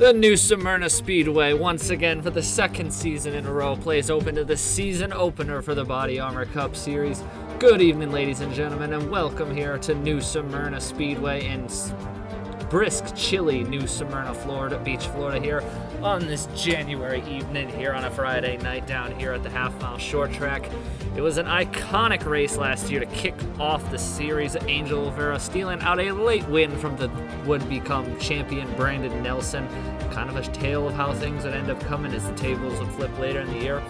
The new Smyrna Speedway, once again for the second season in a row, plays open to the season opener for the Body Armor Cup Series. Good evening, ladies and gentlemen, and welcome here to New Smyrna Speedway in brisk, chilly New Smyrna, Beach, Florida here on this January evening here on a Friday night down here at the half-mile short track. It was an iconic race last year to kick off the series. Angel Oliveira stealing out a late win from the would-become champion Brandon Nelson. Kind of a tale of how things would end up coming as the tables would flip later in the year.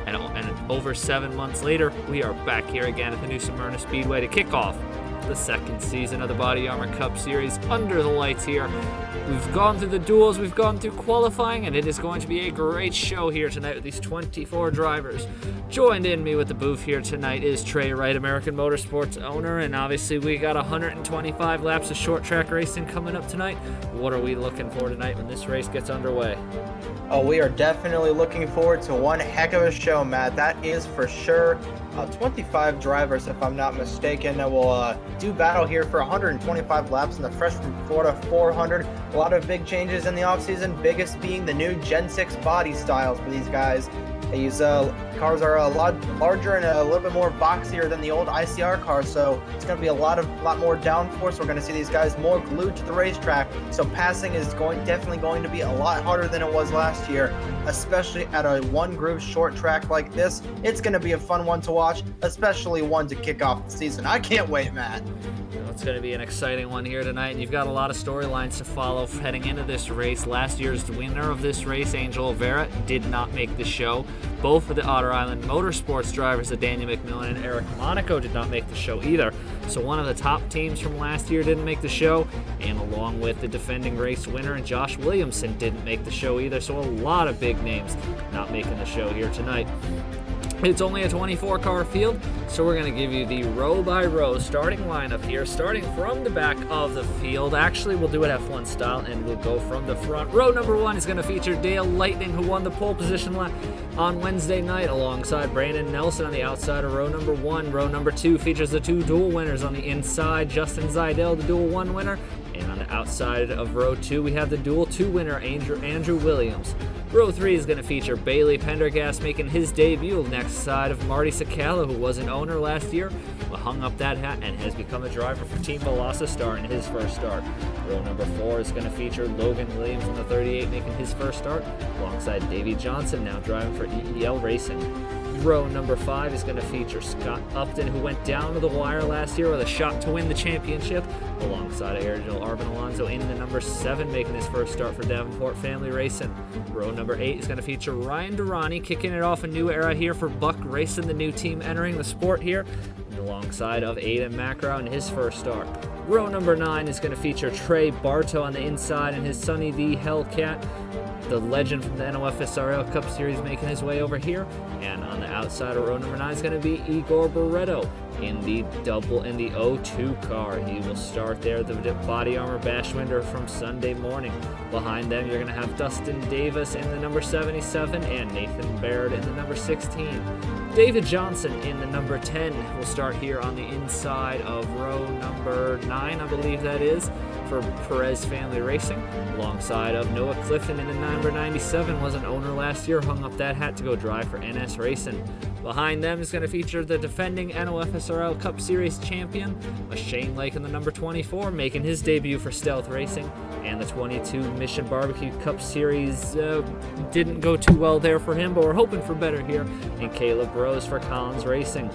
And over 7 months later, we are back here again at the New Smyrna Speedway to kick off the second season of the Body Armor Cup Series under the lights here. We've gone through the duels, we've gone through qualifying, and it is going to be a great show here tonight with these 24 drivers. Joined in me with the booth here tonight is Trey Wright, American Motorsports owner, and obviously we got 125 laps of short track racing coming up tonight. What are we looking for tonight when this race gets underway? Oh, we are definitely looking forward to one heck of a show, Matt. That is for sure. 25 drivers, if I'm not mistaken, that will do battle here for 125 laps in the Fresh from Florida 400. A lot of big changes in the offseason, biggest being the new Gen 6 body styles for these guys. These cars are a lot larger and a little bit more boxier than the old ICR cars, so it's going to be a lot more downforce. We're going to see these guys more glued to the racetrack, so passing is definitely going to be a lot harder than it was last year, especially at a one-groove short track like this. It's going to be a fun one to watch, especially one to kick off the season. I can't wait, Matt. It's going to be an exciting one here tonight, and you've got a lot of storylines to follow heading into this race. Last year's winner of this race, Angel Oliveira, did not make the show. Both of the Otter Island Motorsports drivers, Daniel McMillan and Eric Monaco, did not make the show either. So one of the top teams from last year didn't make the show, and along with the defending race winner and Josh Williamson didn't make the show either. So a lot of big names not making the show here tonight. It's only a 24-car field, so we're going to give you the row-by-row starting lineup here, starting from the back of the field. Actually, we'll do it F1 style, and we'll go from the front. Row number 1 is going to feature Dale Lightning, who won the pole position on Wednesday night, alongside Brandon Nelson on the outside of row number 1. Row number 2 features the 2 dual winners. On the inside, Justin Zidell, the dual 1 winner. And on the outside of row 2, we have the dual 2 winner, Andrew Williams. Row 3 is going to feature Bailey Pendergast making his debut next side of Marty Sakala, who was an owner last year, but hung up that hat and has become a driver for Team Velocity in his first start. Row number 4 is going to feature Logan Williams in the 38 making his first start, alongside Davey Johnson now driving for EEL Racing. Row number 5 is going to feature Scott Upton, who went down to the wire last year with a shot to win the championship, alongside Ergil Arvin Alonso in the number 7 making his first start for Davenport Family Racing. Row number 8 is going to feature Ryan Durrani kicking it off a new era here for Buck Racing, the new team entering the sport here, alongside of Aiden Macrow in his first start. Row number 9 is going to feature Trey Bartow on the inside and his Sonny the Hellcat, the legend from the NOFSRL Cup Series, making his way over here. And on the outside of row number 9 is going to be Igor Barreto in the O2 car. He will start there, the Body Armor Bash winner from Sunday morning. Behind them, you're going to have Dustin Davis in the number 77 and Nathan Baird in the number 16. David Johnson in the number 10 will start here on the inside of row number 9, I believe that is, for Perez Family Racing, alongside of Noah Clifton in the number 97, was an owner last year, hung up that hat to go drive for NS Racing. Behind them is going to feature the defending NOFSRL Cup Series champion, Shane Lake in the number 24, making his debut for Stealth Racing, and the 22 Mission Barbecue Cup Series didn't go too well there for him, but we're hoping for better here, and Caleb Rose for Collins Racing.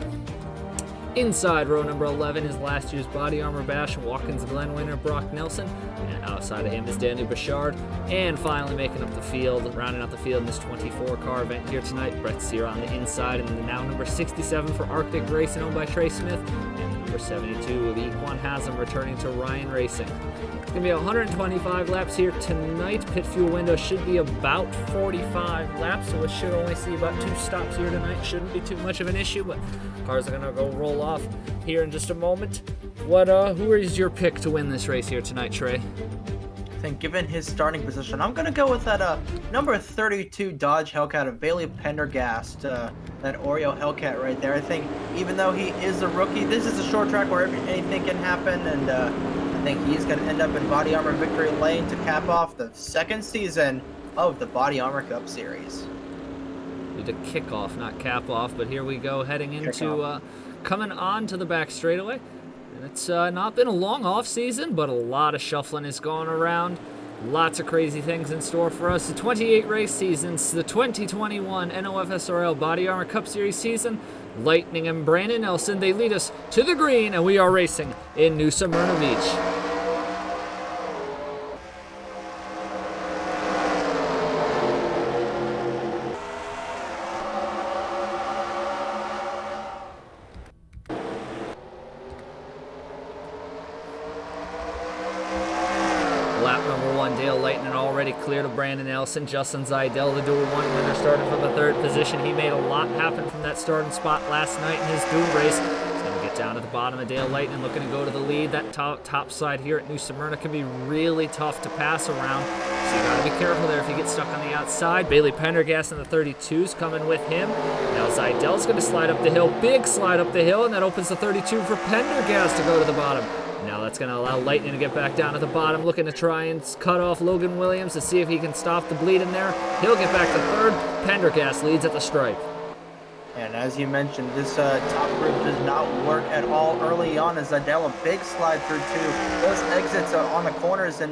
Inside row number 11 is last year's Body Armor Bash and Watkins Glen winner Brock Nelson, and outside of him is Daniel Bouchard, and finally making up the field, rounding out the field in this 24-car event here tonight, Brett Sear on the inside, and the now number 67 for Arctic Racing owned by Trey Smith, and the number 72 of Equan Haslam returning to Ryan Racing. It's going to be 125 laps here tonight. Pit fuel window should be about 45 laps, so we should only see about 2 stops here tonight. Shouldn't be too much of an issue, but cars are going to go roll off here in just a moment. Who is your pick to win this race here tonight, Trey? I think given his starting position, I'm going to go with that number 32 Dodge Hellcat of Bailey Pendergast, that Oreo Hellcat right there. I think even though he is a rookie, this is a short track where anything can happen, and I think he's going to end up in Body Armor victory lane to cap off the second season of the Body Armor Cup Series. Need a kickoff, not cap off, but here we go, heading into coming on to the back straightaway. And it's not been a long off season, but a lot of shuffling is going around. Lots of crazy things in store for us. The 28 race seasons, the 2021 NOFSRL Body Armor Cup Series season. Lightning and Brandon Nelson, they lead us to the green, and we are racing in New Smyrna Beach. Lap number 1, Dale Lightning already clear to Brandon Nelson. Justin Zidell, the dual 1 winner, started from the 3rd position. He made a lot happen from that starting spot last night in his dual race. He's going to get down to the bottom of Dale Lightning, looking to go to the lead. That top side here at New Smyrna can be really tough to pass around, so you got to be careful there if you get stuck on the outside. Bailey Pendergast in the 32's coming with him. Now Zidell's going to slide up the hill, big slide up the hill, and that opens the 32 for Pendergast to go to the bottom. Now that's going to allow Lightning to get back down to the bottom, looking to try and cut off Logan Williams to see if he can stop the bleed in there. He'll get back to 3rd. Pendergast leads at the stripe. And as you mentioned, this top group does not work at all early on as Zidell, a big slide through 2. Those exits on the corners in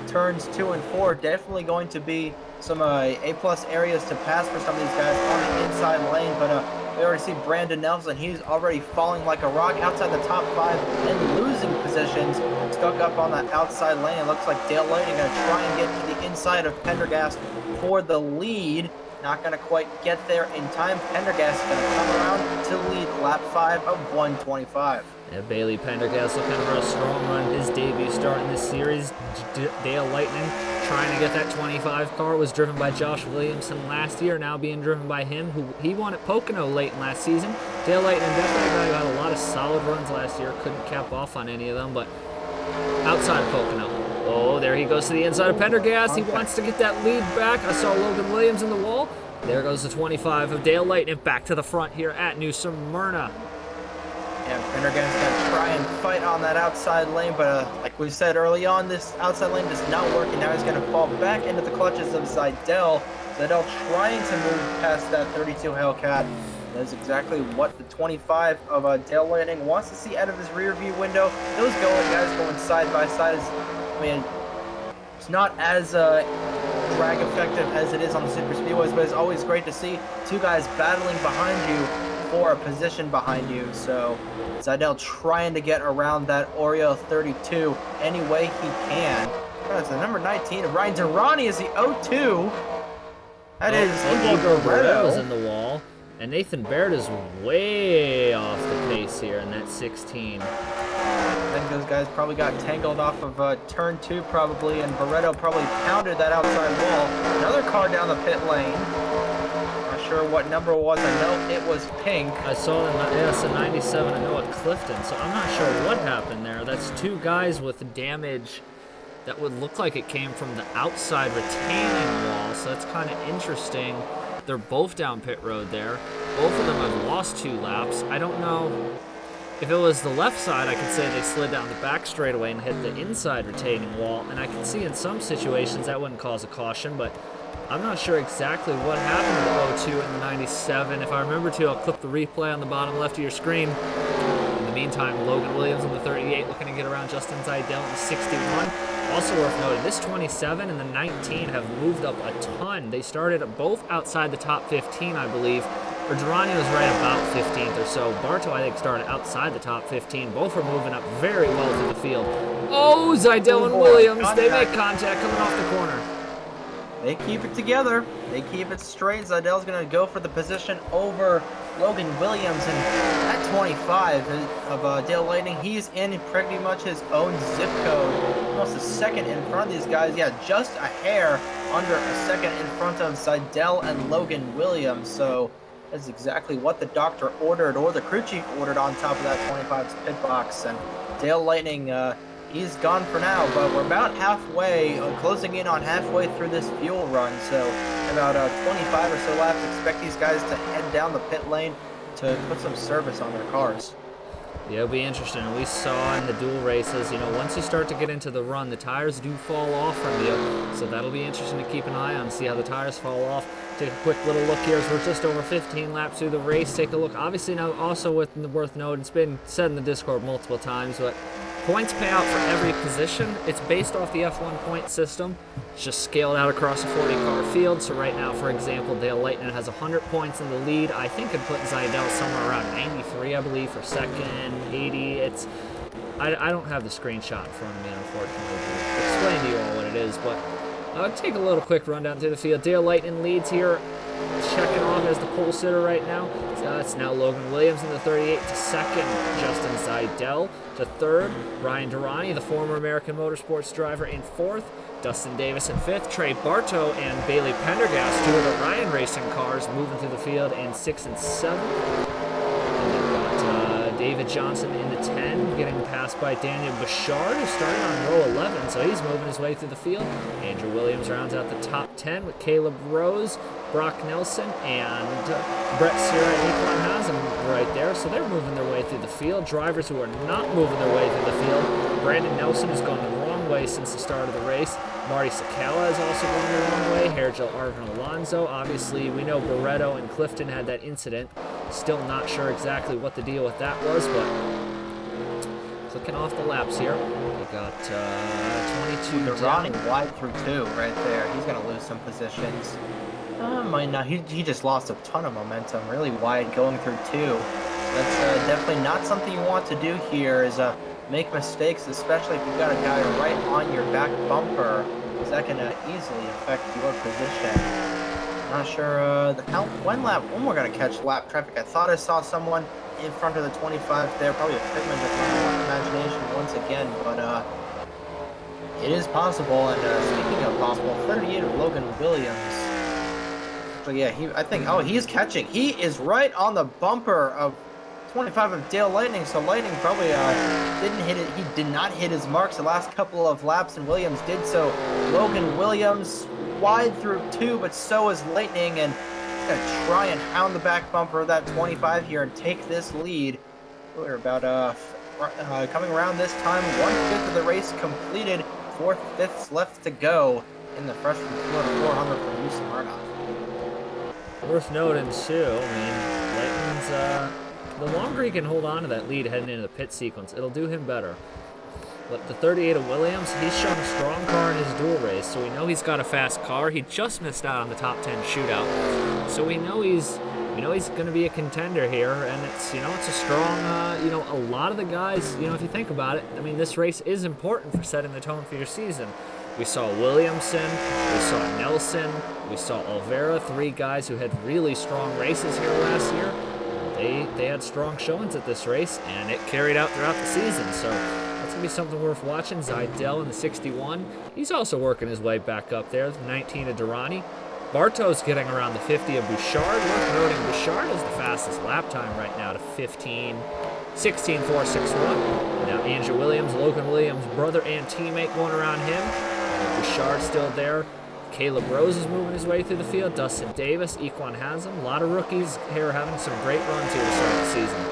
turns 2 and 4 definitely going to be some A-plus areas to pass for some of these guys on the inside lane, but we already see Brandon Nelson. He's already falling like a rock outside the top 5 and losing positions. Stuck up on that outside lane. It looks like Dale Lightning going to try and get to the inside of Pendergast for the lead. Not going to quite get there in time. Pendergast is going to come around to lead lap 5 of 125. Yeah, Bailey Pendergast looking for a strong run. His debut start in this series. Dale Lightning trying to get that 25 car, was driven by Josh Williamson last year, now being driven by him, who he won at Pocono late in last season. Dale Lightning definitely had a lot of solid runs last year. Couldn't cap off on any of them, but outside of Pocono. Oh, there he goes to the inside of Pendergast. He wants to get that lead back. I saw Logan Williams in the wall. There goes the 25 of Dale Lightning back to the front here at New Smyrna. Yeah, Pendergast going to try and fight on that outside lane, but like we said early on, this outside lane is not working. Now he's going to fall back into the clutches of Zidell. Zidell trying to move past that 32 Hellcat. That's exactly what the 25 of Dale Lightning wants to see out of his rear view window. Those guys going side by side it's not as drag effective as it is on the super speedways, but it's always great to see 2 guys battling behind you for a position behind you. So Zidell trying to get around that Oreo 32 any way he can. That's the number 19 of Ryan Durrani is the 02. That is Igor Barrett's in the wall, and Nathan Baird is way off the pace here in that 16. I think those guys probably got tangled off of turn 2 probably, and Barretto probably pounded that outside wall. Another car down the pit lane. Not sure what number it was. I know it was pink. I saw it's a 97 of Noah Clifton, so I'm not sure what happened there. That's 2 guys with damage that would look like it came from the outside retaining wall, so that's kind of interesting. They're both down pit road there. Both of them have lost 2 laps. I don't know. If it was the left side, I could say they slid down the back straightaway and hit the inside retaining wall, and I can see in some situations that wouldn't cause a caution, but I'm not sure exactly what happened to the 02 and the 97. If I remember to, I'll clip the replay on the bottom left of your screen. In the meantime, Logan Williams in the 38 looking to get around Justin Zidell in the 61. Also worth noting, this 27 and the 19 have moved up a ton. They started both outside the top 15, I believe. Or Durrani was right about 15th or so. Bartow, I think, started outside the top 15. Both are moving up very well through the field. Oh, Zidell and Williams, they make contact coming off the corner. They keep it together. They keep it straight. Zidell's going to go for the position over Logan Williams. And that 25 of Dale Lightning, he's in pretty much his own zip code. Almost a second in front of these guys. Yeah, just a hair under a second in front of Zidell and Logan Williams. So that's exactly what the doctor ordered, or the crew chief ordered, on top of that 25's pit box. And Dale Lightning, he's gone for now, but we're about halfway, closing in on halfway through this fuel run. So about 25 or so laps. Expect these guys to head down the pit lane to put some service on their cars. Yeah, it'll be interesting. We saw in the dual races, you know, once you start to get into the run, the tires do fall off from you. So that'll be interesting to keep an eye on, see how the tires fall off. Take a quick little look here as we're just over 15 laps through the race. Take a look. Obviously now also worth noting, it's been said in the Discord multiple times, but points pay out for every position. It's based off the F1 point system. It's just scaled out across a 40-car field. So right now, for example, Dale Lightning has 100 points in the lead. I think it put Zidell somewhere around 93, I believe, for second, 80. I don't have the screenshot in front of me, unfortunately, to explain to you all what it is. But I'll take a little quick rundown through the field. Dale Lightning leads here, checking off as the pole sitter right now. It's now Logan Williams in the 38 to second, Justin Zidell to third, Ryan Durrani, the former American Motorsports driver, in fourth, Dustin Davis in fifth, Trey Bartow and Bailey Pendergast, two of the Ryan Racing cars, moving through the field in sixth and seventh. And we've got David Johnson in the 10, getting passed by Daniel Bouchard, who started on row 11, so he's moving his way through the field. Andrew Williams rounds out the top 10 with Caleb Rose, Brock Nelson, and Brett Sierra and Equine has him right there, so they're moving their way through the field. Drivers who are not moving their way through the field, Brandon Nelson has gone the wrong way since the start of the race. Marty Sakala has also gone the wrong way. Hairgel Arvin Alonso. Obviously, we know Barreto and Clifton had that incident. Still not sure exactly what the deal with that was, but clicking off the laps here. We got 22 They're down. running wide through 2 right there. He's going to lose some positions. Might not. He just lost a ton of momentum, really wide going through 2. That's definitely not something you want to do here, is make mistakes, especially if you've got a guy right on your back bumper, because that can easily affect your position. Not sure when we're going to catch lap traffic. I thought I saw someone in front of the 25 there, probably a figment of my imagination once again, but it is possible. And speaking of possible, 38 of Logan Williams. So yeah, he's catching. He is right on the bumper of 25 of Dale Lightning, so Lightning probably didn't hit it. He did not hit his marks the last couple of laps, and Williams did so. Logan Williams wide through 2, but so is Lightning, and he's gonna try and hound the back bumper of that 25 here and take this lead. We're about coming around this time. 1/5 of the race completed, 4/5 left to go in the freshman 400 from Smyrna. Worth noting too, I mean, Lightning's the longer he can hold on to that lead heading into the pit sequence, it'll do him better. But the 38 of Williams, he's shown a strong car in his dual race, so we know he's got a fast car. He just missed out on the top 10 shootout, so we know he's going to be a contender here, and it's a strong. A lot of the guys, if you think about it, I mean, this race is important for setting the tone for your season. We saw Williamson, we saw Nelson, we saw Olvera, 3 guys who had really strong races here last year. They had strong showings at this race, and it carried out throughout the season, so that's going to be something worth watching. Zidell in the 61. He's also working his way back up there, the 19 of Durrani. Bartow's getting around the 50 of Bouchard. Worth noting, Bouchard is the fastest lap time right now to 16.461. Now Andrew Williams, Logan Williams' brother and teammate going around him. Bouchard's still there. Caleb Rose is moving his way through the field. Dustin Davis, Equan has him. A lot of rookies here having some great runs here to start the season.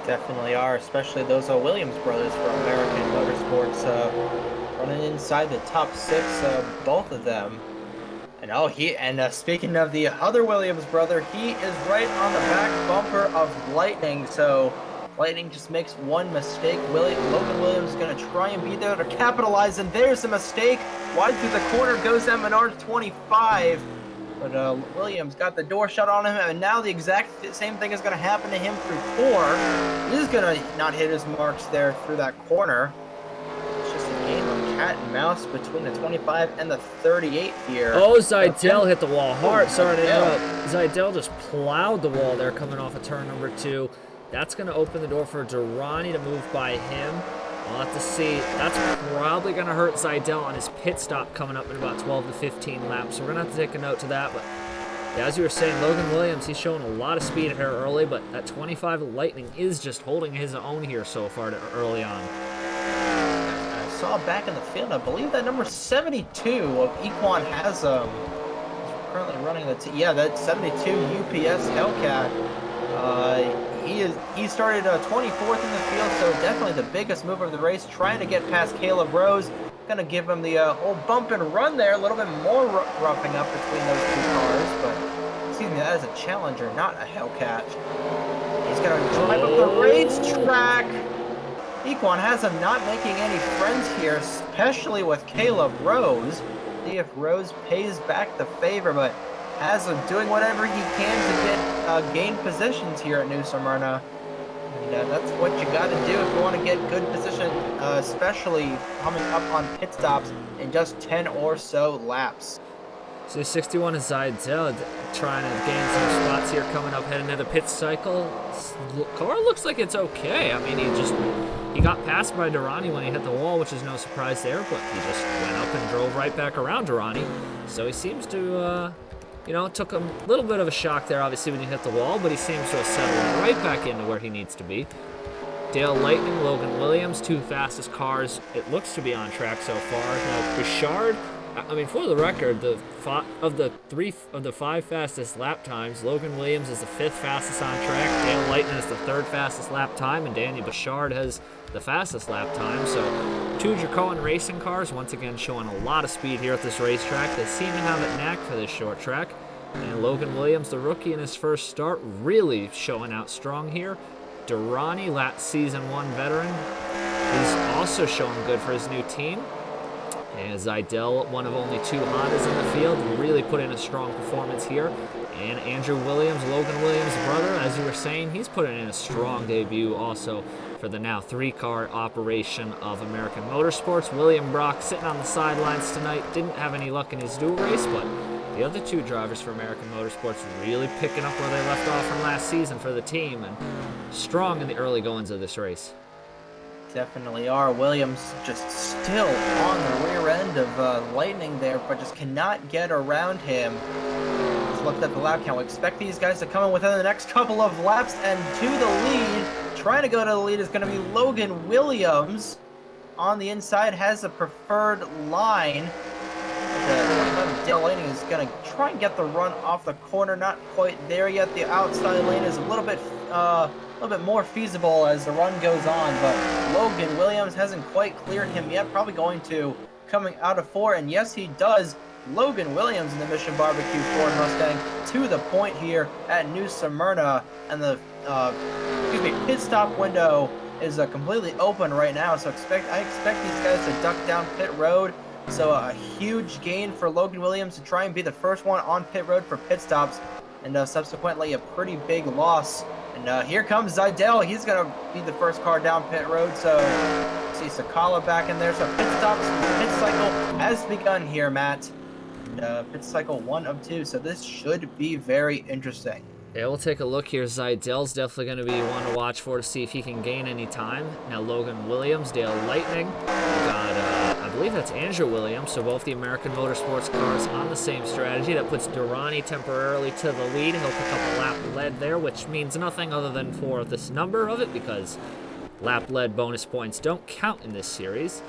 Definitely are, especially those Williams brothers from American Motorsports, running inside the top 6, both of them. And speaking of the other Williams brother, he is right on the back bumper of Lightning. So Lightning just makes one mistake. Logan Williams is going to try and be there to capitalize, and there's a mistake. Wide through the corner goes that Menard 25. But Williams got the door shut on him, and now the exact same thing is going to happen to him through 4. He's going to not hit his marks there through that corner. It's just a game of cat and mouse between the 25 and the 38 here. Oh, Zidell hit the wall hard. Sorry to interrupt. Zidell just plowed the wall there coming off of turn number 2. That's going to open the door for Durrani to move by him. We'll have to see. That's probably going to hurt Zidell on his pit stop coming up in about 12 to 15 laps. So we're going to have to take a note to that. But yeah, as you were saying, Logan Williams, he's showing a lot of speed here early, but that 25 Lightning is just holding his own here so far early on. I saw back in the field, I believe that number 72 of Equan has currently running that 72 UPS Hellcat. he started 24th in the field, so definitely the biggest mover of the race, trying to get past Caleb Rose. Gonna give him the old bump and run there, a little bit more roughing up between those two cars, but excuse me, that is a Challenger, not a Hellcat. He's gonna drive up the racetrack. Equan has him not making any friends here, especially with Caleb Rose. See if Rose pays back the favor, but has him doing whatever he can to get gain positions here at New Smyrna. And that's what you got to do if you want to get good position, especially coming up on pit stops in just 10 or so laps. So 61 is Zidell trying to gain some spots here coming up heading to the pit cycle. Car looks like it's okay. I mean, he got passed by Durrani when he hit the wall, which is no surprise there, but he just went up and drove right back around Durrani. So he seems to, took a little bit of a shock there, obviously, when he hit the wall, but he seems to have settled right back into where he needs to be. Dale Lightning, Logan Williams, two fastest cars, it looks to be on track so far. Now, Bouchard, I mean, for the record, of the five fastest lap times, Logan Williams is the fifth fastest on track, Dale Lightning is the third fastest lap time, and Daniel Bouchard has the fastest lap time. So two Dracoan racing cars, once again showing a lot of speed here at this racetrack. They seem to have a knack for this short track. And Logan Williams, the rookie in his first start, really showing out strong here. Durrani, season 1 veteran, he's also showing good for his new team. And Zidell, one of only two Hondas in the field, really put in a strong performance here. And Andrew Williams, Logan Williams' brother, as you were saying, he's putting in a strong debut also for the now 3-car operation of American Motorsports. William Brock sitting on the sidelines tonight, didn't have any luck in his dual race, but the other two drivers for American Motorsports really picking up where they left off from last season for the team and strong in the early goings of this race. Definitely are. Williams just still on the rear end of Lightning there, but just cannot get around him. Let's look at the lap count. We expect these guys to come in within the next couple of laps, and to the lead, trying to go to the lead is going to be Logan Williams. On the inside, has a preferred line. Dale Lightning is going to try and get the run off the corner. Not quite there yet. The outside lane is a little bit more feasible as the run goes on, but Logan Williams hasn't quite cleared him yet. Probably going to coming out of 4, and yes, he does. Logan Williams in the Mission Barbecue Ford Mustang to the point here at New Smyrna, and the pit stop window is completely open right now. So I expect these guys to duck down pit road. So a huge gain for Logan Williams to try and be the first one on pit road for pit stops, and subsequently a pretty big loss. And here comes Zidell. He's going to be the first car down pit road. So see Sakala back in there. So pit cycle has begun here, Matt. And pit cycle 1 of 2. So this should be very interesting. Yeah, we'll take a look here. Zidell's definitely going to be one to watch for to see if he can gain any time. Now Logan Williams, Dale Lightning. We got, I believe that's Andrew Williams. So both the American Motorsports cars on the same strategy. That puts Durrani temporarily to the lead. He'll pick up a lap lead there, which means nothing other than for this number of it, because lap lead bonus points don't count in this series.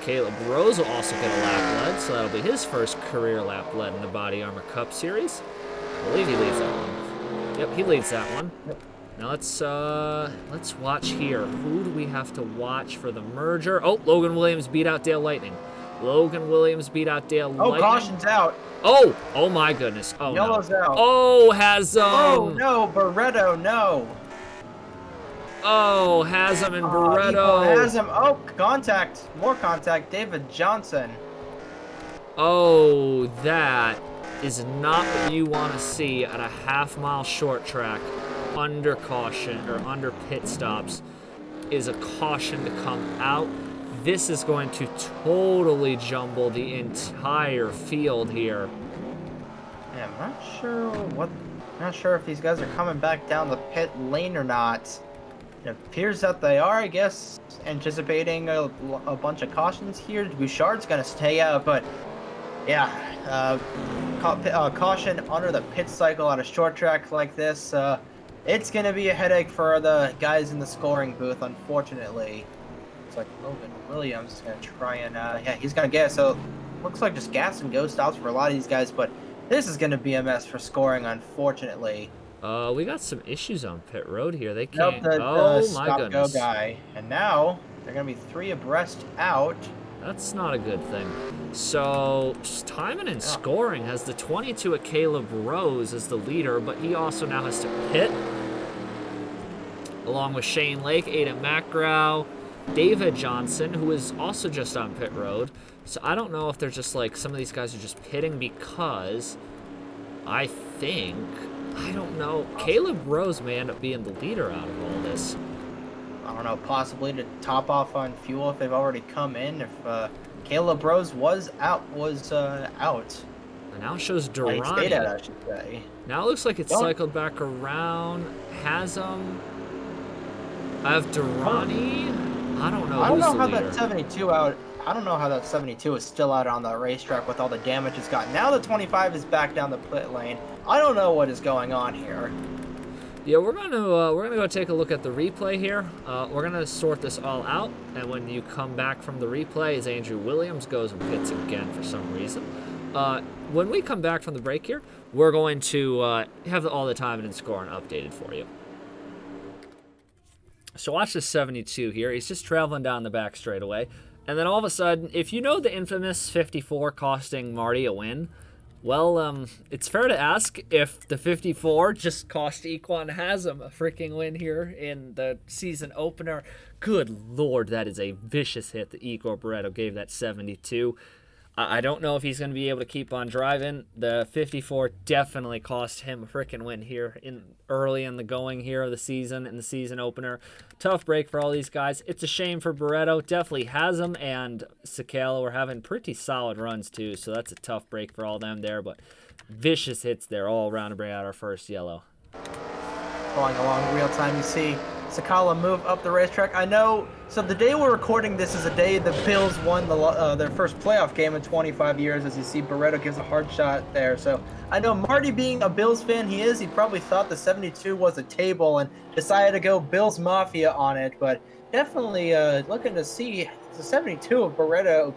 Caleb Rose will also get a lap lead, so that'll be his first career lap lead in the Body Armor Cup series. I believe he leads that one. Yep, he leads that one. Now let's watch here. Who do we have to watch for the merger? Oh, Logan Williams beat out Dale Lightning. Logan Williams beat out Dale Lightning. Oh, caution's out. Oh my goodness. Oh, Yellow's no. out. Oh, has Oh no, Barretto, no. Oh, has him and Barretto. Has him. Oh, contact. More contact. David Johnson. Oh, that is not what you want to see at a half-mile short track under caution or under pit stops. Is a caution to come out. This is going to totally jumble the entire field here. Yeah, I'm not sure if these guys are coming back down the pit lane or not. It appears that they are, I guess, anticipating a bunch of cautions here. Bouchard's going to stay out, but yeah, caution under the pit cycle on a short track like this. It's going to be a headache for the guys in the scoring booth, unfortunately. It's like Logan Williams is going to try and, yeah, he's going to get it. So looks like just gas and go stops for a lot of these guys, but this is going to be a mess for scoring, unfortunately. We got some issues on pit road here. They Nope, can't. the Oh my stop-go goodness. guy. And now they're going to be 3 abreast out. That's not a good thing. So, timing and scoring has the 22 at Caleb Rose as the leader, but he also now has to pit. Along with Shane Lake, Aiden McGraw, David Johnson, who is also just on pit road. So I don't know if they're just like, some of these guys are just pitting because I don't know. Caleb Rose may end up being the leader out of all this. I don't know, possibly to top off on fuel if they've already come in. If Caleb Rose was out. And now it shows Stayed Durrani. out, I should say. Now it looks like it's cycled back around. Hasm. I have Durrani. I don't know. I don't who's know the how leader. that 72 out. I don't know how that 72 is still out on the racetrack with all the damage it's got. Now the 25 is back down the pit lane. I don't know what is going on here. Yeah, we're gonna go take a look at the replay here. We're gonna sort this all out, and when you come back from the replay, as Andrew Williams goes and pits again for some reason. When we come back from the break here, we're going to have all the timing and scoring updated for you. So watch this 72 here. He's just traveling down the back straightaway, and then all of a sudden, if you know the infamous 54 costing Marty a win, well, it's fair to ask if the 54 just cost Equan Hasm a freaking win here in the season opener. Good Lord, that is a vicious hit that Igor Barreto gave that 72. I don't know if he's going to be able to keep on driving. The 54 definitely cost him a freaking win here early in the going here of the season, in the season opener. Tough break for all these guys. It's a shame for Barreto. Definitely Hasm and Sakala were having pretty solid runs too, so that's a tough break for all them there, but vicious hits there all around to bring out our first yellow. Going along real time, you see Sakala move up the racetrack. I know, so the day we're recording this is the day the Bills won their first playoff game in 25 years. As you see, Barreto gives a hard shot there. So I know Marty, being a Bills fan he probably thought the 72 was a table and decided to go Bills Mafia on it. But definitely looking to see the 72 of Barreto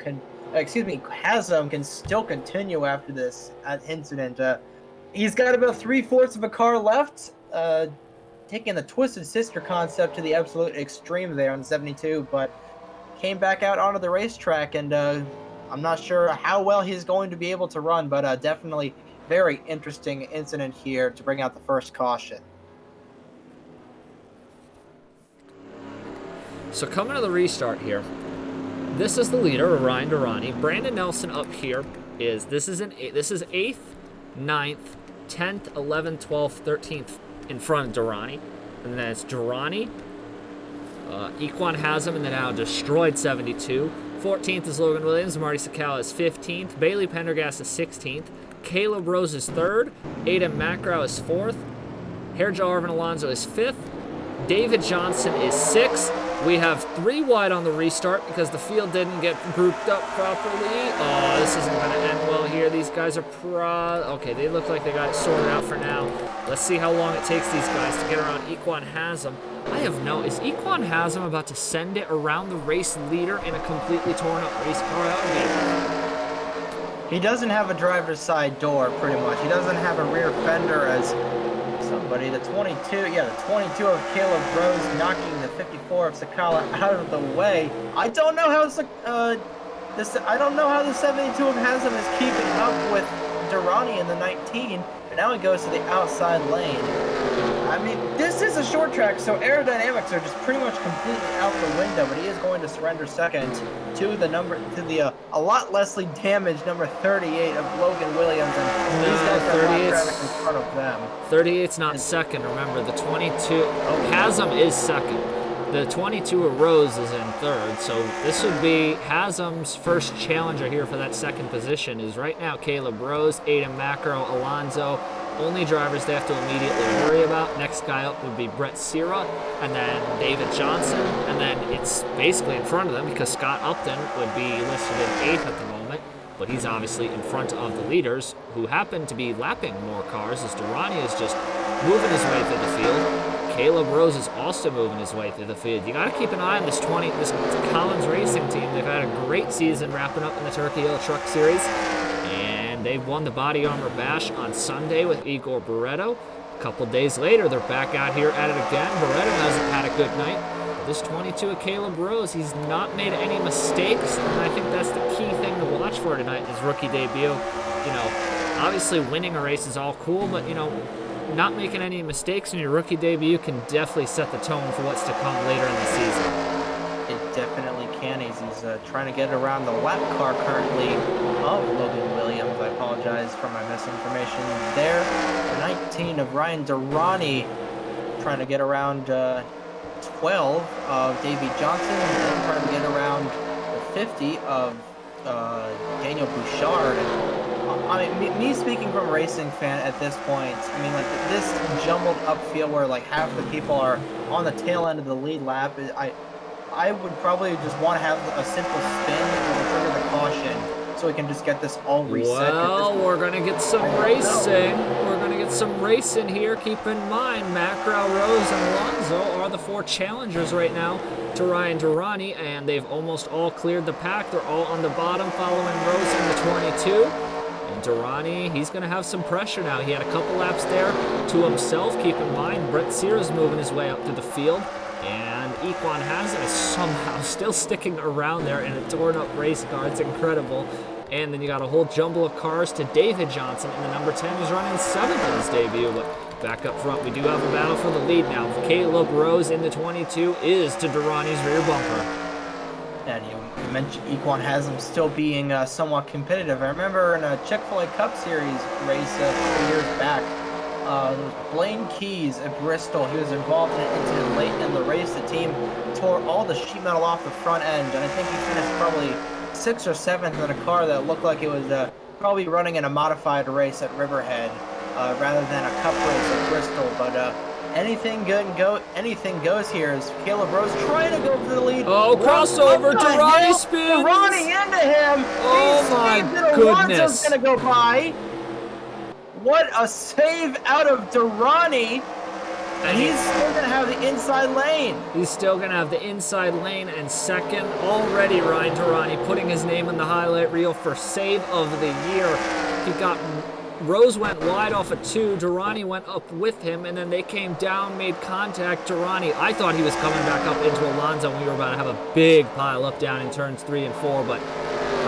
Hasm can still continue after this incident. He's got about 3/4 of a car left. Taking the Twisted Sister concept to the absolute extreme there on the 72, but came back out onto the racetrack, and I'm not sure how well he's going to be able to run, but definitely very interesting incident here to bring out the first caution. So coming to the restart here, this is the leader, Ryan Durrani. Brandon Nelson up here is 8th, 9th, 10th, 11th, 12th, 13th in front of Durrani. And then it's Durrani, Equan Hasm, and then now destroyed 72. 14th is Logan Williams. Marty Sakala is 15th. Bailey Pendergast is 16th. Caleb Rose is 3rd. Aiden McGraw is 4th. Herjo Arvin Alonso is 5th. David Johnson is 6th. We have 3 wide on the restart because the field didn't get grouped up properly. Oh, this isn't going to end well here. These guys are okay, they look like they got it sorted out for now. Let's see how long it takes these guys to get around Equan Hasm. Is Equan Hasm about to send it around the race leader in a completely torn up race car? He doesn't have a driver's side door, pretty much. He doesn't have a rear fender as somebody. The 22 of Caleb Rose knocking the 54 of Sakala out of the way. I don't know how the 72 of Hasm is keeping up with Durrani in the 19, but now he goes to the outside lane. I mean, this is a short track, so aerodynamics are just pretty much completely out the window, but he is going to surrender second to the a lot lessly damaged number 38 of Logan Williams, and these guys have hot traffic in front of them. 38's not second, remember. The 22, Hasm is second. The 22 of Rose is in 3rd, so this would be Hasm's first challenger here for that second position is right now Caleb Rose, Aiden Macro, Alonso. Only drivers they have to immediately worry about. Next guy up would be Brett Sierra, and then David Johnson, and then it's basically in front of them because Scott Upton would be listed in 8th at the moment, but he's obviously in front of the leaders who happen to be lapping more cars as Durrani is just moving his way through the field. Caleb Rose is also moving his way through the field. You got to keep an eye on this Collins Racing team. They've had a great season wrapping up in the Turkey Hill Truck Series. They won the Body Armor Bash on Sunday with Igor Barreto. couple days later, they're back out here at it again. Beretta hasn't had a good night. This 22 of Caleb Rose, he's not made any mistakes, and I think that's the key thing to watch for tonight in his rookie debut. You know, obviously winning a race is all cool, but, you know, not making any mistakes in your rookie debut can definitely set the tone for what's to come later in the season. It definitely can. He's trying to get around the lap car currently of Logan Williams. I apologize for my misinformation there. The 19 of Ryan Durrani trying to get around 12 of Davey Johnson, and then trying to get around the 50 of Daniel Bouchard. I mean, me speaking from a racing fan at this point, I mean, like, this jumbled upfield where, like, half the people are on the tail end of the lead lap, I would probably just want to have a simple spin and trigger the caution so we can just get this all reset. Well, we're going to get some racing. We're going to get some racing here. Keep in mind, Macrow, Rose, and Alonso are the 4 challengers right now to Ryan Durrani, and they've almost all cleared the pack. They're all on the bottom following Rose in the 22. And Durrani, he's going to have some pressure now. He had a couple laps there to himself. Keep in mind, Brett Sierra's moving his way up to the field. And Equan Hassan is somehow still sticking around there in a torn-up race car. It's incredible. And then you got a whole jumble of cars to David Johnson in the number 10, who's running 7th in his debut. But back up front, we do have a battle for the lead now. Caleb Rose in the 22 is to Durrani's rear bumper. And you mentioned Equan Hassan still being somewhat competitive. I remember in a Chick-fil-A Cup Series race a couple years back, Blaine Keys at Bristol, he was involved in an incident late in the race. The team tore all the sheet metal off the front end, and I think he finished probably 6th or 7th in a car that looked like it was probably running in a modified race at Riverhead rather than a cup race at Bristol. But anything goes here as Caleb Rose trying to go for the lead. Oh, crossover, Durrani spins! Durrani into him! Oh my goodness! Gonna go by. What a save out of Durrani! And he's still going to have the inside lane. He's still going to have the inside lane, and second already, Ryan Durrani putting his name in the highlight reel for save of the year. He got Rose went wide off of 2, Durrani went up with him, and then they came down, made contact. Durrani, I thought he was coming back up into Alonso, and we were about to have a big pile up down in turns 3 and 4, but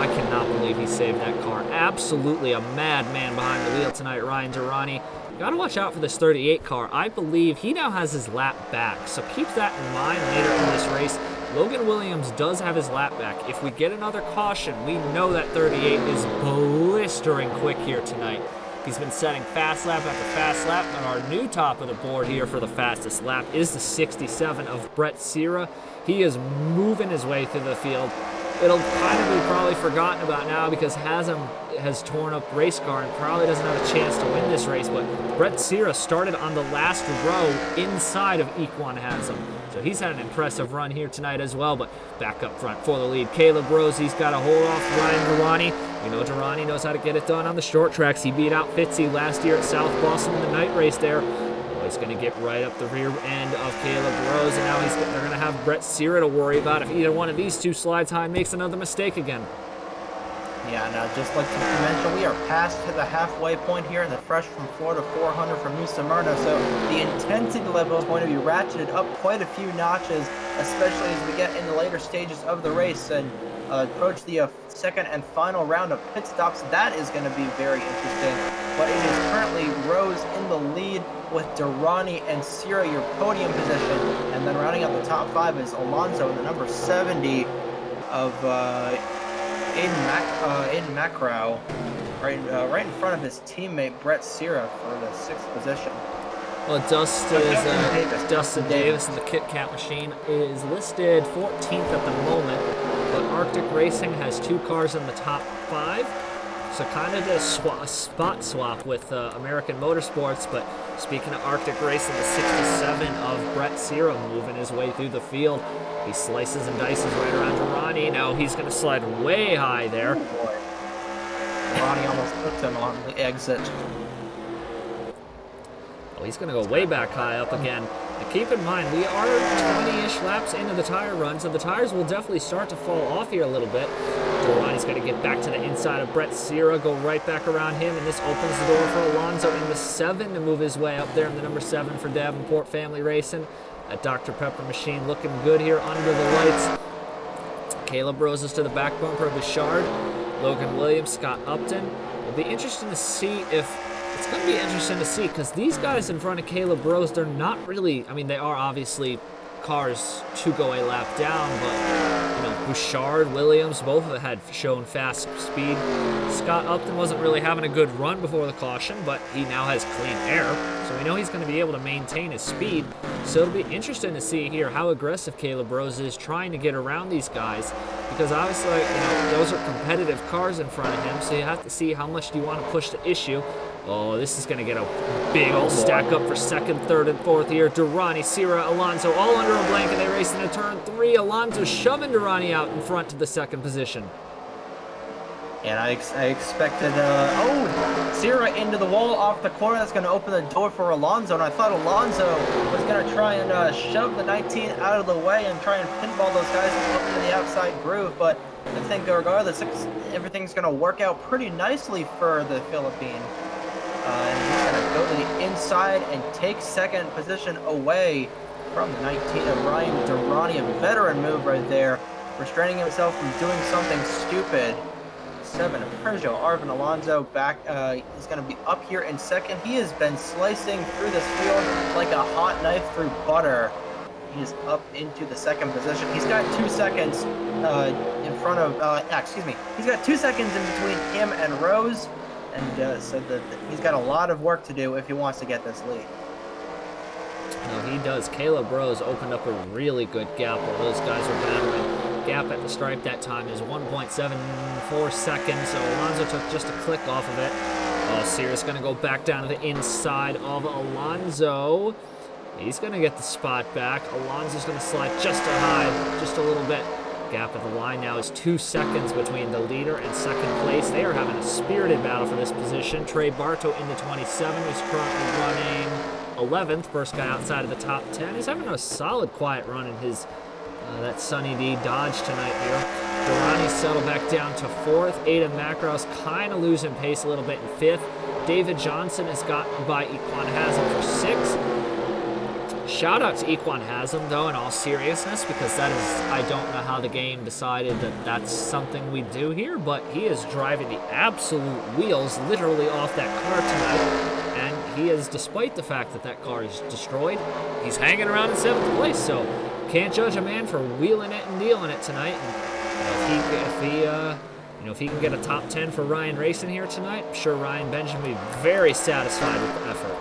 I cannot believe he saved that car. Absolutely a madman behind the wheel tonight, Ryan Durrani. You gotta watch out for this 38 car. I believe he now has his lap back, so keep that in mind later in this race. Logan Williams does have his lap back. If we get another caution, we know that 38 is blistering quick here tonight. He's been setting fast lap after fast lap, and our new top of the board here for the fastest lap is the 67 of Brett Sierra. He is moving his way through the field. It'll kind of be probably forgotten about now because Hassan has torn up race car and probably doesn't have a chance to win this race, but Brett Sierra started on the last row inside of Equan Hassan. So he's had an impressive run here tonight as well, but back up front for the lead. Caleb Rose, he's got a hold off Ryan Durrani. We know Durrani knows how to get it done on the short tracks. He beat out Fitzy last year at South Boston in the night race there. He's going to get right up the rear end of Caleb Rose, and now they're going to have Brett Sierra to worry about if either one of these two slides high and makes another mistake again. Yeah, now just like you mentioned, we are past to the halfway point here in the Fresh from Florida 400 from New Smyrna, so the intensity level is going to be ratcheted up quite a few notches, especially as we get in the later stages of the race and approach the second and final round of pit stops. That is going to be very interesting, but it is currently Rose in the lead with Durrani and Sierra your podium position, and then rounding out the top 5 is Alonso in the number 70 of Aiden Macrow, right in front of his teammate Brett Sierra for the 6th position. Well, Dustin Davis in the Kit Kat machine is listed 14th at the moment, but Arctic Racing has 2 cars in the top 5. So kind of a spot swap with American Motorsports, but speaking of Arctic Racing, the 67 of Brett Sierra moving his way through the field. He slices and dices right around Durrani. Now he's going to slide way high there. Durrani almost hooked him on the exit. Oh, he's going to go way back high up again. Keep in mind, we are 20-ish laps into the tire run, so the tires will definitely start to fall off here a little bit. Durrani's got to get back to the inside of Brett Sierra, go right back around him, and this opens the door for Alonso in the 7 to move his way up there in the number 7 for Davenport Family Racing. That Dr. Pepper machine looking good here under the lights. Caleb Roses to the back bumper of Bouchard. Logan Williams, Scott Upton. It'll be interesting to see if... It's going to be interesting to see because these guys in front of Caleb Rose, they're not really... I mean, they are obviously cars to go a lap down, but, you know, Bouchard, Williams, both of them had shown fast speed. Scott Upton wasn't really having a good run before the caution, but he now has clean air, so we know he's going to be able to maintain his speed. So it'll be interesting to see here how aggressive Caleb Rose is trying to get around these guys, because obviously, you know, those are competitive cars in front of him, so you have to see how much do you want to push the issue. Oh, this is going to get a big old stack up for second, third, and fourth here. Durrani, Sierra, Alonso all under a blanket. They race into turn 3. Alonso shoving Durrani out in front to the second position. And I expected, Sierra into the wall off the corner. That's going to open the door for Alonso. And I thought Alonso was going to try and shove the 19 out of the way and try and pinball those guys up into the outside groove. But I think regardless, everything's going to work out pretty nicely for the Philippine. And he's going to go to the inside and take second position away from the 19 of Ryan Durrani. A veteran move right there, restraining himself from doing something stupid. 7 of Peugeot, Arvin Alonso back. He's going to be up here in second. He has been slicing through this field like a hot knife through butter. He is up into the second position. He's got 2 seconds in front of, he's got 2 seconds in between him and Rose. And so he's got a lot of work to do if he wants to get this lead. No, he does. Caleb Rose opened up a really good gap while those guys were battling. Gap at the stripe that time is 1.74 seconds, so Alonso took just a click off of it. Oh, Sierra's going to go back down to the inside of Alonso. He's going to get the spot back. Alonso's going to slide just a high, just a little bit. Gap at the line now is 2 seconds between the leader and second place. They are having a spirited battle for this position. Trey Bartow in the 27, who's currently running 11th, first guy outside of the top 10. He's having a solid, quiet run in his that Sunny D Dodge tonight here. Durrani settled back down to 4th. Ada Macros kind of losing pace a little bit in 5th. David Johnson is gotten by Equan Haslam for 6th. Shout out to Equan Haslam, though, in all seriousness, because that is, I don't know how the game decided that that's something we do here, but he is driving the absolute wheels literally off that car tonight, and he is, despite the fact that that car is destroyed, he's hanging around in 7th place, so can't judge a man for wheeling it and dealing it tonight. And if he can get a top 10 for Ryan Racing here tonight, I'm sure Ryan Benjamin will be very satisfied with the effort.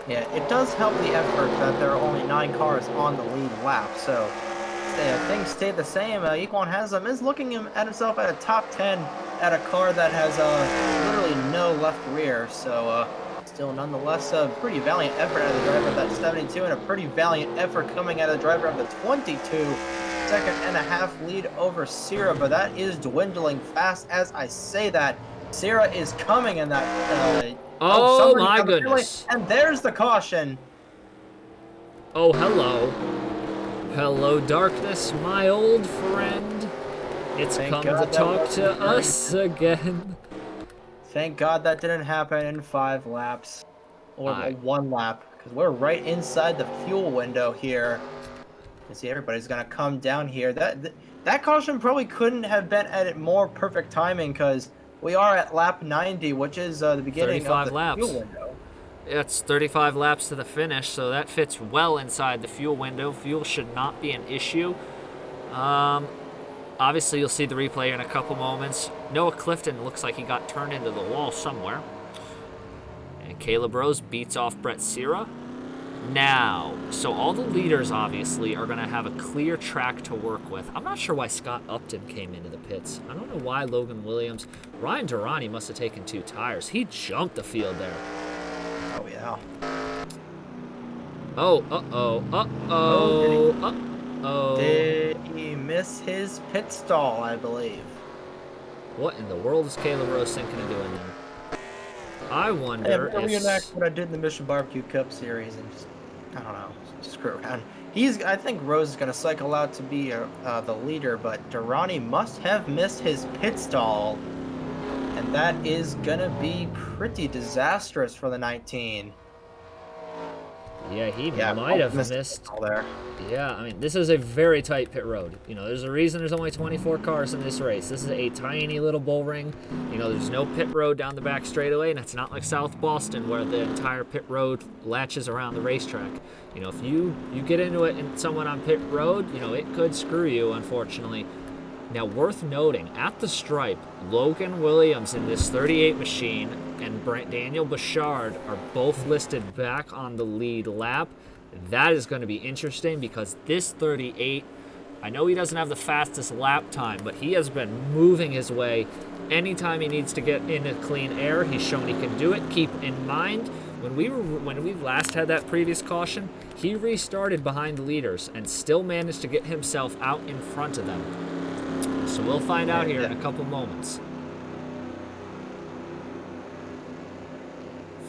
Yeah, it does help the effort that there are only 9 cars on the lead lap, so things stay the same. Equan Haslam is looking at himself at a top 10 at a car that has literally no left rear, so still nonetheless a pretty valiant effort out of the driver of that 72, and a pretty valiant effort coming out of the driver of the 22. Second and a half lead over Sierra, but that is dwindling fast as I say that. Sierra is coming in that... Oh my goodness. And there's the caution. Oh, hello. Hello, darkness, my old friend. It's come to talk to us again. Thank God that didn't happen in 5 laps. Or 1 lap. Because we're right inside the fuel window here. You see, everybody's going to come down here. That caution probably couldn't have been at more perfect timing, because we are at lap 90, which is the beginning of the laps. fuel window. It's 35 laps to the finish, so that fits well inside the fuel window. Fuel should not be an issue. Obviously, you'll see the replay in a couple moments. Noah Clifton looks like he got turned into the wall somewhere. And Caleb Rose beats off Brett Sierra. Now, so all the leaders, obviously, are going to have a clear track to work with. I'm not sure why Scott Upton came into the pits. I don't know why Logan Williams. Ryan Durrani must have taken 2 tires. He jumped the field there. Oh, yeah. Oh, uh-oh. Did he miss his pit stall, I believe? What in the world is Caleb Rose thinking of doing there? I wonder if... reenact what I did in the Mission Barbecue Cup Series and just I don't know, screw around. I think Rose is going to cycle out to be the leader, but Durrani must have missed his pit stall, and that is going to be pretty disastrous for the 19. Yeah, he might have missed. There. Yeah, I mean, this is a very tight pit road. You know, there's a reason there's only 24 cars in this race. This is a tiny little bull ring. You know, there's no pit road down the back straightaway, and it's not like South Boston where the entire pit road latches around the racetrack. You know, if you get into it and someone on pit road, you know, it could screw you, unfortunately. Now, worth noting, at the stripe, Logan Williams in this 38 machine and Daniel Bouchard are both listed back on the lead lap. That is going to be interesting because this 38, I know he doesn't have the fastest lap time, but he has been moving his way. Anytime he needs to get into clean air, he's shown he can do it. Keep in mind, when we last had that previous caution, he restarted behind the leaders and still managed to get himself out in front of them. So we'll find out here in a couple moments.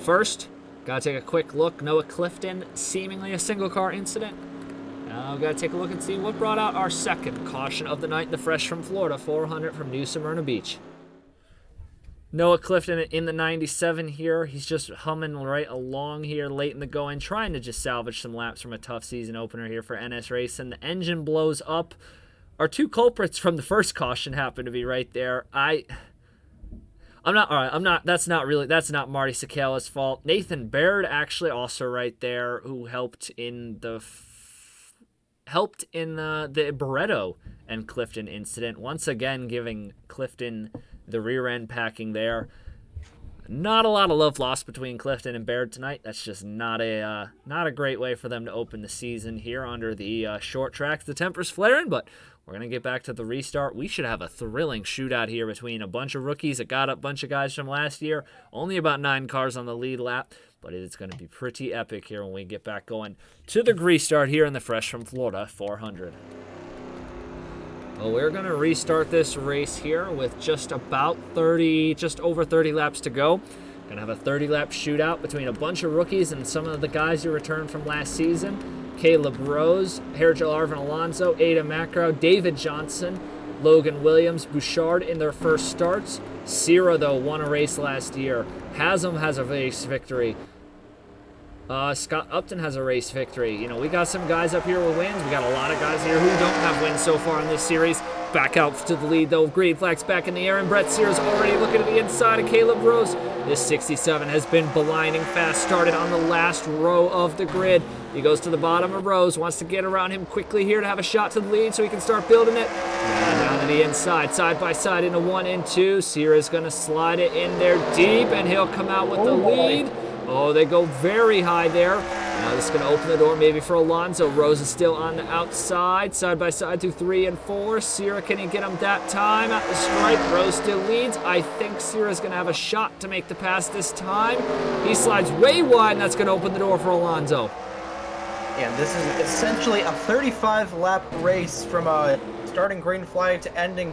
First, gotta take a quick look. Noah Clifton, seemingly a single car incident. Now gotta take a look and see what brought out our second caution of the night. The fresh from Florida 400 from New Smyrna Beach. Noah Clifton in the 97 here. He's just humming right along here late in the going, trying to just salvage some laps from a tough season opener here for NS Racing. The engine blows up. Our two culprits from the first caution happen to be right there. That's not Marty Sakala's fault. Nathan Baird actually also right there, who helped in the Barretto and Clifton incident. Once again, giving Clifton the rear end packing there. Not a lot of love lost between Clifton and Baird tonight. That's just not a great way for them to open the season here under the short track. The temper's flaring, but we're going to get back to the restart. We should have a thrilling shootout here between a bunch of rookies, a bunch of guys from last year. Only about 9 cars on the lead lap, but it is going to be pretty epic here when we get back going to the restart here in the Fresh from Florida 400. Well, we're going to restart this race here with just over 30 laps to go. Going to have a 30-lap shootout between a bunch of rookies and some of the guys who returned from last season. Caleb Rose, Hergel Arvin Alonso, Ada Macro, David Johnson, Logan Williams, Bouchard in their first starts. Sierra, though, won a race last year. Haslam has a race victory. Scott Upton has a race victory. You know, we got some guys up here with wins. We got a lot of guys here who don't have wins so far in this series. Back out to the lead, though. Green flags back in the air, and Brett Sears already looking at the inside of Caleb Rose. This 67 has been blinding fast. Started on the last row of the grid. He goes to the bottom of Rose, wants to get around him quickly here to have a shot to the lead so he can start building it. And down to the inside, side by side into 1 and 2. Sierra's going to slide it in there deep, and he'll come out with the lead. Oh, they go very high there. Now this is going to open the door maybe for Alonso. Rose is still on the outside, side by side through 3 and 4. Sierra, can he get him that time at the stripe? Rose still leads. I think Sierra's going to have a shot to make the pass this time. He slides way wide, and that's going to open the door for Alonso. Yeah, this is essentially a 35-lap race from starting green flag to ending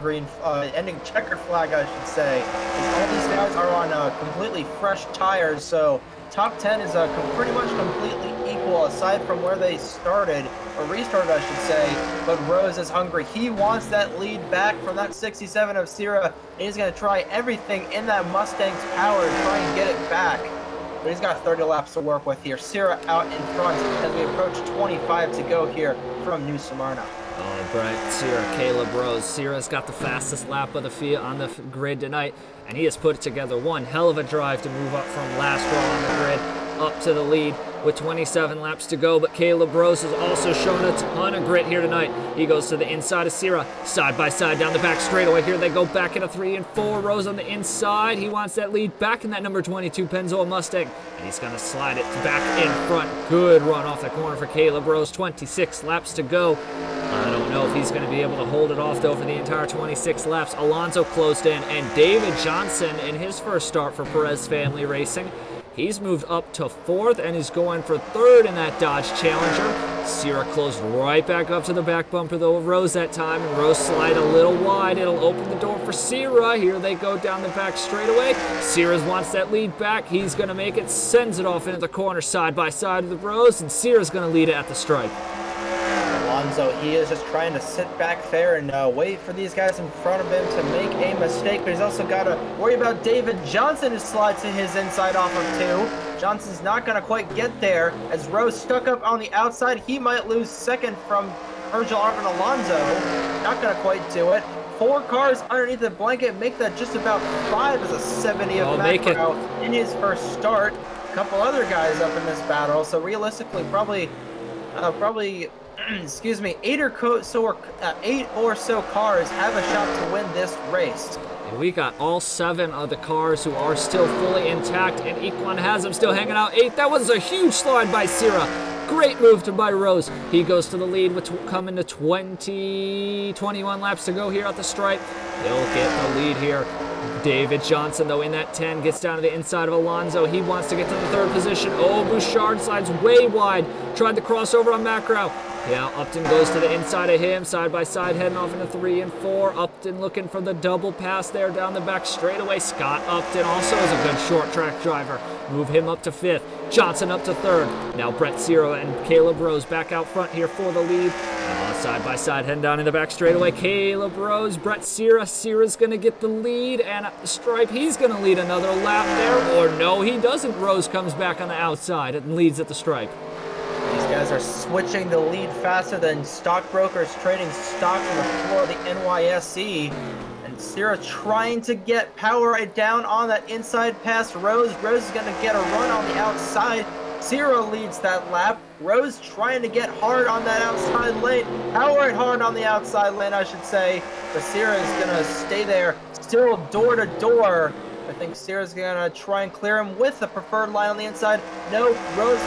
checkered flag, I should say. All these guys are on completely fresh tires, so top 10 is pretty much completely equal aside from where they started, or restarted, I should say. But Rose is hungry. He wants that lead back from that 67 of Sierra, and he's going to try everything in that Mustang's power to try and get it back. But he's got 30 laps to work with here. Sierra out in front as we approach 25 to go here from New Smyrna. Oh, Bright Sierra, Caleb Rose. Sierra's got the fastest lap of the field on the grid tonight, and he has put together one hell of a drive to move up from last row on the grid up to the lead with 27 laps to go. But Caleb Rose has also shown a ton of grit here tonight. He goes to the inside of Sierra, side by side down the back straightaway. Here they go back into 3 and 4. Rose on the inside. He wants that lead back in that number 22 Pennzoil Mustang, and he's going to slide it back in front. Good run off the corner for Caleb Rose. 26 laps to go. I don't know if he's going to be able to hold it off, though, for the entire 26 laps. Alonso closed in, and David Johnson in his first start for Perez Family Racing. He's moved up to 4th and is going for 3rd in that Dodge Challenger. Sierra closed right back up to the back bumper, though, of Rose that time, and Rose slide a little wide. It'll open the door for for Sierra. Here they go down the back straightaway. Sierra wants that lead back. He's going to make it, sends it off into the corner side by side of the Rose, and Sierra's going to lead it at the stripe. Alonso, he is just trying to sit back there and wait for these guys in front of him to make a mistake, but he's also got to worry about David Johnson, who slides to his inside off of 2. Johnson's not going to quite get there, as Rose stuck up on the outside. He might lose second from Virgil Arvin Alonso. Not going to quite do it. 4 cars underneath the blanket make that just about 5 as a 70th macro in his first start. A couple other guys up in this battle, so realistically probably excuse me, 8 or so cars have a shot to win this race. And we got all 7 of the cars who are still fully intact, and Equan has them still hanging out 8. That was a huge slide by Sierra. Great move by Rose. He goes to the lead with coming to 21 laps to go here at the stripe. He'll get the lead here. David Johnson, though, in that 10, gets down to the inside of Alonso. He wants to get to the 3rd position. Oh, Bouchard slides way wide. Tried to cross over on Macro. Yeah, Upton goes to the inside of him, side by side, heading off into 3 and 4. Upton looking for the double pass there down the back straightaway. Scott Upton also is a good short track driver. Move him up to 5th. Johnson up to 3rd. Now Brett Sierra and Caleb Rose back out front here for the lead. Side by side, heading down in the back straightaway. Caleb Rose, Brett Sierra. Sierra's going to get the lead, and at the stripe, he's going to lead another lap there. Or no, he doesn't. Rose comes back on the outside and leads at the stripe. These guys are switching the lead faster than stockbrokers trading stocks on the floor of the NYSE. And Sierra trying to get power right down on that inside past Rose. Rose is going to get a run on the outside. Sierra leads that lap. Rose trying to get hard on that outside lane. Power it hard on the outside lane, I should say. But Sierra is going to stay there, still door to door. I think Sierra's going to try and clear him with the preferred line on the inside. No, Rose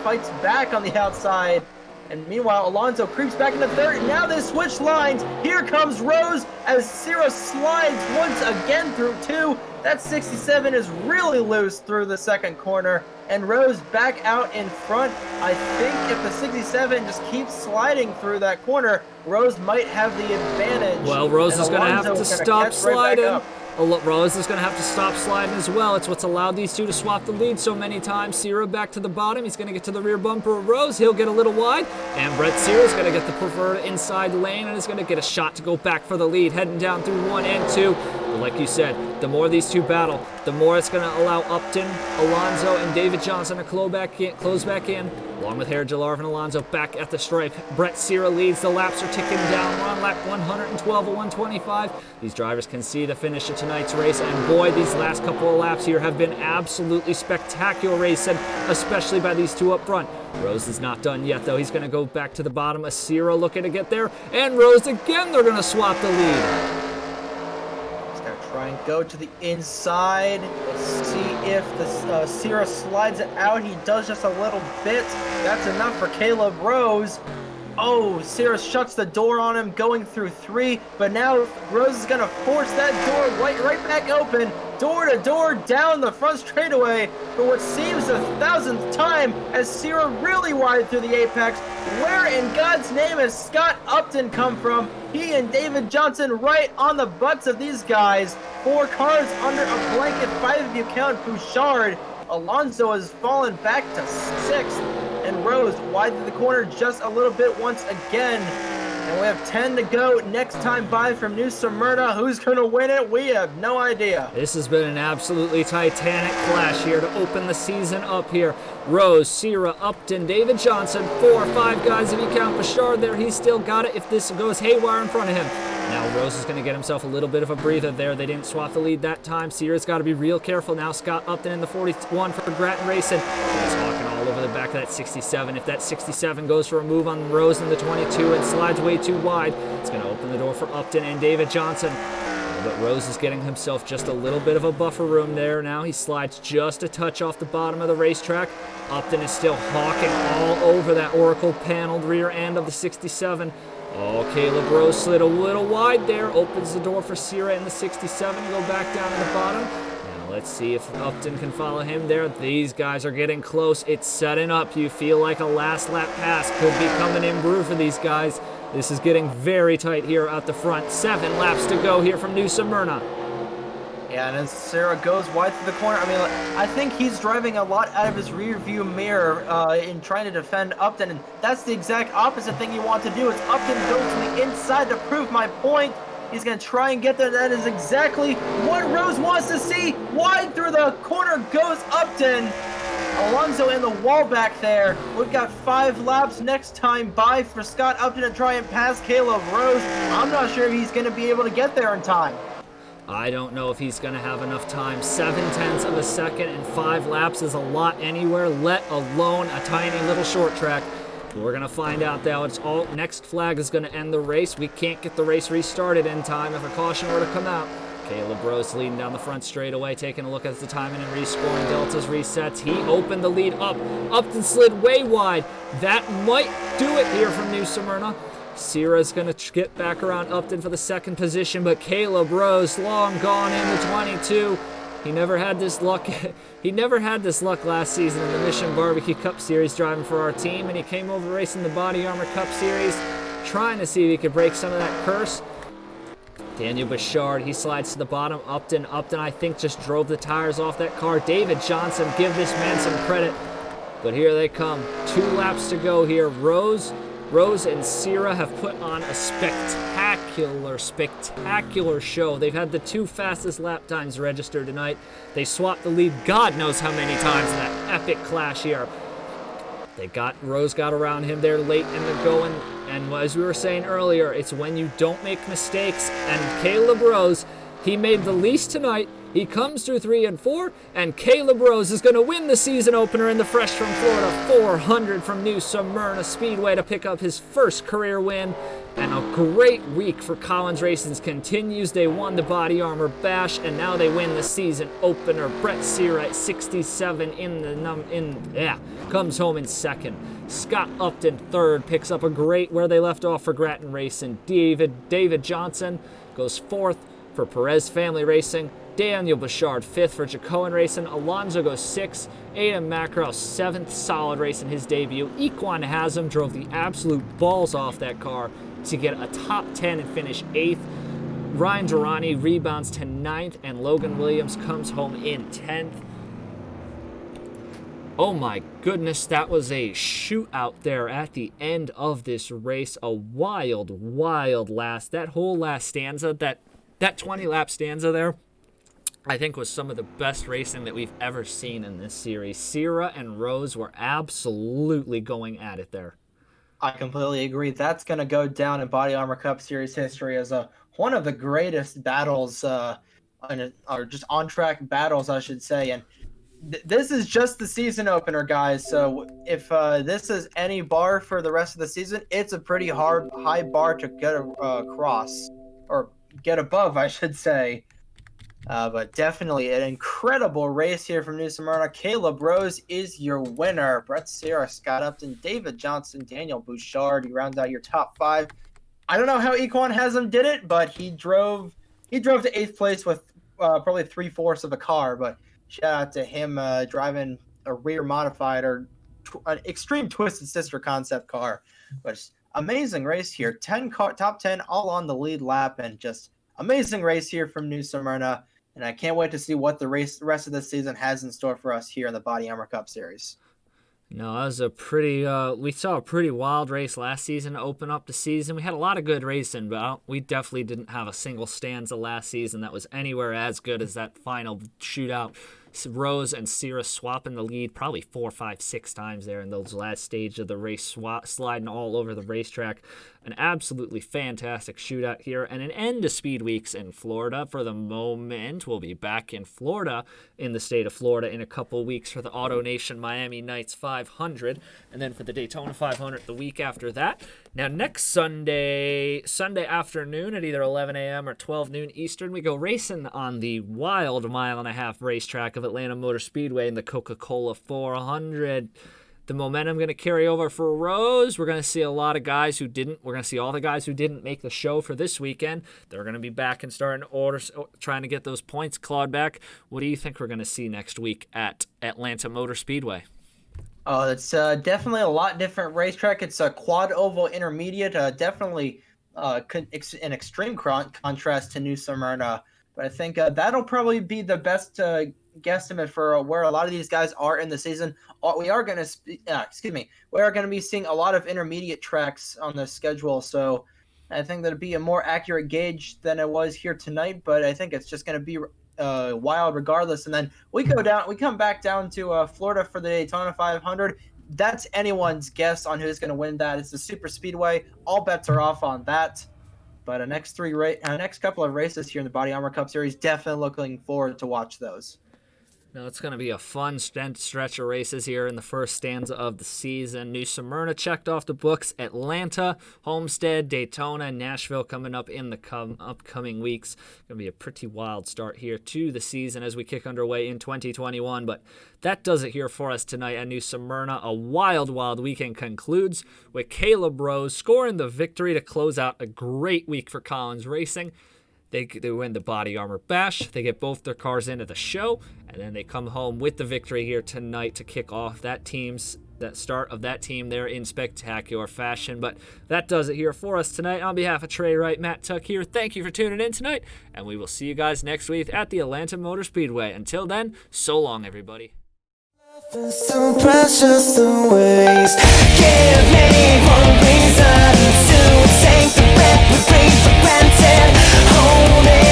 fights back on the outside. And meanwhile, Alonso creeps back into 3rd. Now they switch lines. Here comes Rose as Sierra slides once again through 2. That 67 is really loose through the 2nd corner. And Rose back out in front. I think if the 67 just keeps sliding through that corner, Rose might have the advantage. Well, Rose is going to have to stop sliding. Rose is going to have to stop sliding as well. It's what's allowed these two to swap the lead so many times. Sierra back to the bottom. He's going to get to the rear bumper of Rose. He'll get a little wide. And Brett Sierra is going to get the preferred inside lane and is going to get a shot to go back for the lead, heading down through 1 and 2. But like you said, the more these two battle, the more it's going to allow Upton, Alonso, and David Johnson to close back in, along with Virgil Arvin Alonso back at the stripe. Brett Sierra leads. The laps are ticking down. We're on lap 112 of 125. These drivers can see the finish of tonight's race, and boy, these last couple of laps here have been absolutely spectacular racing, especially by these two up front. Rose is not done yet, though. He's going to go back to the bottom. Sierra looking to get there, and Rose again. They're going to swap the lead. Try and go to the inside. Let's see if the Sierra slides it out. He does just a little bit. That's enough for Caleb Rose. Oh, Sierra shuts the door on him going through 3, but now Rose is going to force that door right back open, door to door down the front straightaway for what seems the 1,000th time as Sierra really wide through the apex. Where in God's name has Scott Upton come from? He and David Johnson right on the butts of these guys. 4 cars under a blanket, 5 if you count Bouchard. Alonso has fallen back to 6th. And Rose wide to the corner just a little bit once again. And we have 10 to go next time by from New Smyrna. Who's going to win it? We have no idea. This has been an absolutely titanic clash here to open the season up here. Rose, Sierra, Upton, David Johnson, 4 or 5 guys if you count Bouchard there. He's still got it if this goes haywire in front of him. Now Rose is going to get himself a little bit of a breather there. They didn't swap the lead that time. Sierra's got to be real careful now. Scott Upton in the 41 for Grattan Racing. He's hawking all over the back of that 67. If that 67 goes for a move on Rose in the 22 and slides way too wide, it's going to open the door for Upton and David Johnson. But Rose is getting himself just a little bit of a buffer room there now. He slides just a touch off the bottom of the racetrack. Upton is still hawking all over that Oracle paneled rear end of the 67. Oh, Caleb Rose slid a little wide there. Opens the door for Sierra in the 67 to go back down to the bottom. Now let's see if Upton can follow him there. These guys are getting close. It's setting up. You feel like a last lap pass could be coming in brew for these guys. This is getting very tight here at the front. 7 laps to go here from New Smyrna. Yeah, and as Sarah goes wide through the corner, I mean, I think he's driving a lot out of his rear view mirror in trying to defend Upton, and that's the exact opposite thing you want to do. It's Upton go to the inside to prove my point. He's going to try and get there. That is exactly what Rose wants to see. Wide through the corner goes Upton. Alonso in the wall back there. We've got 5 laps next time by for Scott Upton to try and pass Caleb Rose. I'm not sure if he's going to be able to get there in time. I don't know if he's going to have enough time. 7/10 of a second and 5 laps is a lot anywhere, let alone a tiny little short track. We're going to find out though. It's all next flag is going to end the race. We can't get the race restarted in time if a caution were to come out. Caleb Rose leading down the front straightaway, taking a look at the timing and rescoring Delta's resets. He opened the lead up. Upton slid way wide. That might do it here from New Smyrna. Sierra's going to get back around Upton for the second position, but Caleb Rose long gone in the 22. He never had this luck. He never had this luck last season in the Mission Barbecue Cup Series driving for our team, and he came over racing the Body Armor Cup Series, trying to see if he could break some of that curse. Daniel Bouchard, he slides to the bottom. Upton, I think, just drove the tires off that car. David Johnson, give this man some credit. But here they come. 2 laps to go here. Rose and Sierra have put on a spectacular show. They've had the 2 fastest lap times registered tonight. They swapped the lead God knows how many times in that epic clash here. Rose got around him there late in the going, and as we were saying earlier, it's when you don't make mistakes, and Caleb Rose, he made the least tonight. He comes through 3 and 4, and Caleb Rose is going to win the season opener in the Fresh from Florida 400 from New Smyrna Speedway to pick up his first career win. And a great week for Collins Racing continues. They won the Body Armor Bash, and now they win the season opener. Brett Sear at 67 comes home in second. Scott Upton third, picks up a great where they left off for Grattan Racing. David Johnson goes fourth for Perez Family Racing. Daniel Bouchard 5th for Jacoan Racing. Alonso goes 6th. Adam Macro 7th, solid race in his debut. Equan Haslam drove the absolute balls off that car to get a top 10 and finish 8th. Ryan Durrani rebounds to 9th, and Logan Williams comes home in 10th. Oh my goodness, that was a shootout there at the end of this race. A wild last. That whole last stanza, that 20-lap stanza there, I think was some of the best racing that we've ever seen in this series. Sierra and Rose were absolutely going at it there. I completely agree. That's going to go down in Body Armor Cup Series history as one of the greatest battles, or just on-track battles, I should say. And this is just the season opener, guys. So if this is any bar for the rest of the season, it's a pretty high bar to get across, or get above, I should say. But definitely an incredible race here from New Smyrna. Caleb Rose is your winner. Brett Sierra, Scott Upton, David Johnson, Daniel Bouchard. You round out your top 5. I don't know how Equan Haslam did it, but he drove to 8th place with probably 3/4 of a car. But shout out to him driving a rear modified or an extreme twisted sister concept car. But amazing race here. Top 10 all on the lead lap, and just amazing race here from New Smyrna. And I can't wait to see what the rest of the season has in store for us here in the Body Armor Cup Series. No, that was a pretty, we saw a pretty wild race last season to open up the season. We had a lot of good racing, but we definitely didn't have a single stanza last season that was anywhere as good as that final shootout. Rose and Sierra swapping the lead probably 4, 5, 6 times there in those last stage of the race, sliding all over the racetrack. An absolutely fantastic shootout here, and an end to Speed Weeks in Florida for the moment. We'll be back in Florida, in the state of Florida, in a couple weeks for the Auto Nation Miami Nights 500, and then for the Daytona 500 the week after that. Now, next Sunday afternoon at either 11 a.m. or 12 noon Eastern, we go racing on the wild 1.5-mile racetrack of Atlanta Motor Speedway in the Coca-Cola 400. The momentum going to carry over for Rose. We're going to see a lot of guys who didn't. We're going to see all the guys who didn't make the show for this weekend. They're going to be back and starting orders, trying to get those points clawed back. What do you think we're going to see next week at Atlanta Motor Speedway? Oh, it's definitely a lot different racetrack. It's a quad oval intermediate, definitely an extreme contrast to New Smyrna. But I think that'll probably be the best guesstimate for where a lot of these guys are in the season. We are going to, we are going to be seeing a lot of intermediate tracks on the schedule. So I think that'll be a more accurate gauge than it was here tonight. But I think it's just going to be wild regardless. And then we come back down to Florida for the Daytona 500. That's anyone's guess on who's going to win that. It's the super speedway. All bets are off on that. But next couple of races here in the Body Armor Cup Series, definitely looking forward to watch those. Now, it's going to be a fun stretch of races here in the first stanza of the season. New Smyrna checked off the books. Atlanta, Homestead, Daytona, Nashville coming up in the upcoming weeks. Going to be a pretty wild start here to the season as we kick underway in 2021. But that does it here for us tonight at New Smyrna. A wild weekend concludes with Caleb Rose scoring the victory to close out a great week for Collins Racing. They win the Body Armor Bash. They get both their cars into the show, and then they come home with the victory here tonight to kick off that start of that team there in spectacular fashion. But that does it here for us tonight. On behalf of Trey Wright, Matt Tuck here, thank you for tuning in tonight, and we will see you guys next week at the Atlanta Motor Speedway. Until then, so long, everybody. So precious to waste. Give me one reason to take the breath we breathe for granted. Hold it.